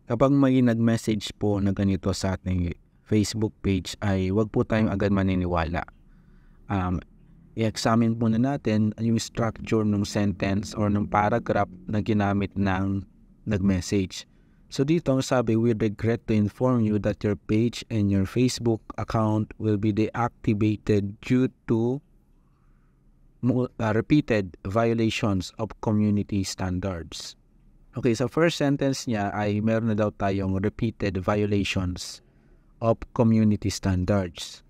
Kapag may nag-message po na ganito sa ating Facebook page ay wag po tayong agad maniniwala. I-examine muna natin yung structure ng sentence or ng paragraph na ginamit ng nag-message. So dito ang sabi, we regret to inform you that your page and your Facebook account will be deactivated due to repeated violations of community standards. Okay, sa first sentence niya ay meron na daw tayong repeated violations of community standards.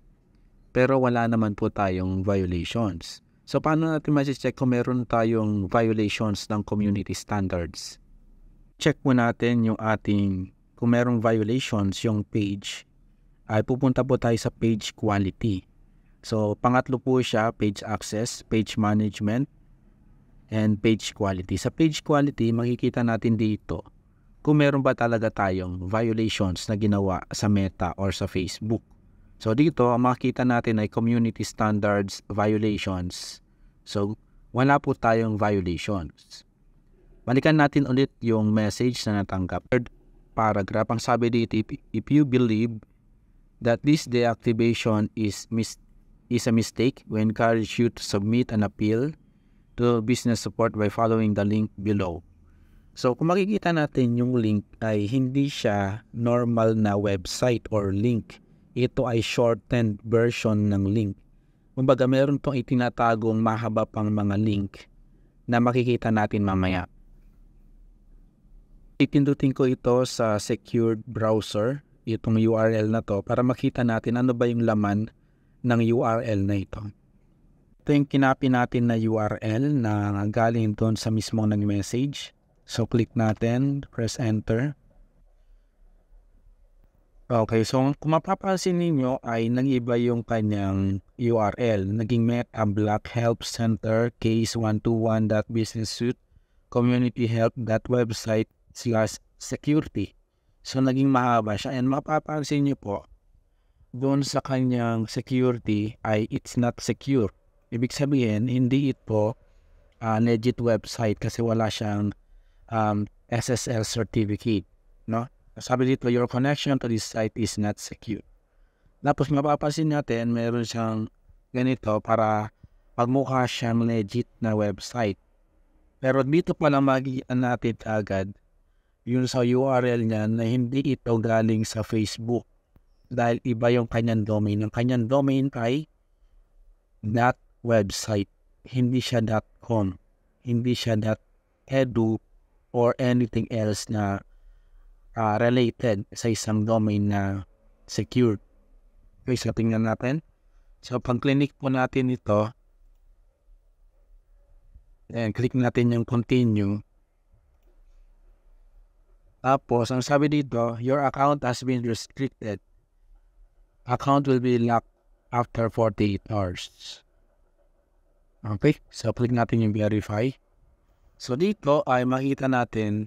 Pero wala naman po tayong violations. So paano natin ma-check kung meron tayong violations ng community standards? Check po natin yung ating, kung merong violations yung page, ay pupunta po tayo sa page quality. So pangatlo po siya, page access, page management, and page quality. Sa page quality, makikita natin dito kung meron ba talaga tayong violations na ginawa sa Meta or sa Facebook. So dito, ang makikita natin ay community standards violations. So wala po tayong violations. Balikan natin ulit yung message na natanggap. Third paragraph, ang sabi dito, if you believe that this deactivation is a mistake, we encourage you to submit an appeal to business support by following the link below. So kung makikita natin yung link ay hindi siya normal na website or link. Ito ay shortened version ng link. Kumbaga meron tong itinatagong mahaba pang mga link na makikita natin mamaya. Ipindutin ko ito sa secured browser, itong URL na to, para makita natin ano ba yung laman ng URL na ito. Ito yung kinopy natin na URL na galing doon sa mismong nag-message. So click natin, press enter. Okay, so kung mapapansin ninyo ay nag-iba yung kanyang URL. Naging Meta Black Help Center case 121.businesssuite communityhelp.website/security. So naging mahaba siya, and mapapansin nyo po doon sa kanyang security ay it's not secure. Ibig sabihin, hindi ito legit website kasi wala siyang SSL certificate, no? Sabi dito, your connection to this site is not secure. Tapos mapapansin natin, meron siyang ganito para magmukha siyang legit na website. Pero dito pa lang makikita natin agad yun sa URL niya na hindi ito galing sa Facebook dahil iba yung kanyang domain. Ang kanyang domain ay .website. Hindi siya .com. Hindi siya .edu or anything else na related sa isang domain na secure. Okay, so tingnan natin. So pag click po natin ito, and click natin yung continue. Tapos, ang sabi dito, your account has been restricted. Account will be locked after 48 hours. Okay, so click natin yung verify. So dito ay makita natin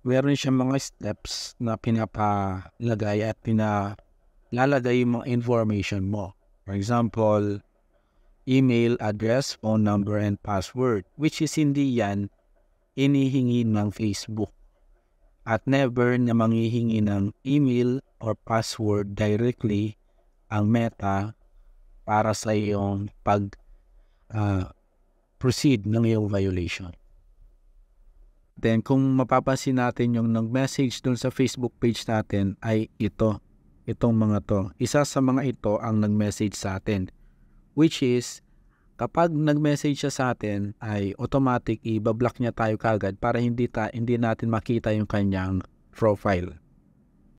meron siyang mga steps na pinapalagay at pinalalagay yung mga information mo. For example, email address, phone number, and password, which is hindi yan inihingi ng Facebook. At never na manghihingi ng email or password directly ang Meta para sa iyong proceed ng iyong violation. Then kung mapapansin natin yung nag-message dun sa Facebook page natin ay itong mga to. Isa sa mga ito ang nag-message sa atin, which is kapag nag-message siya sa atin ay automatic i-block niya tayo kagad para hindi natin makita yung kanyang profile.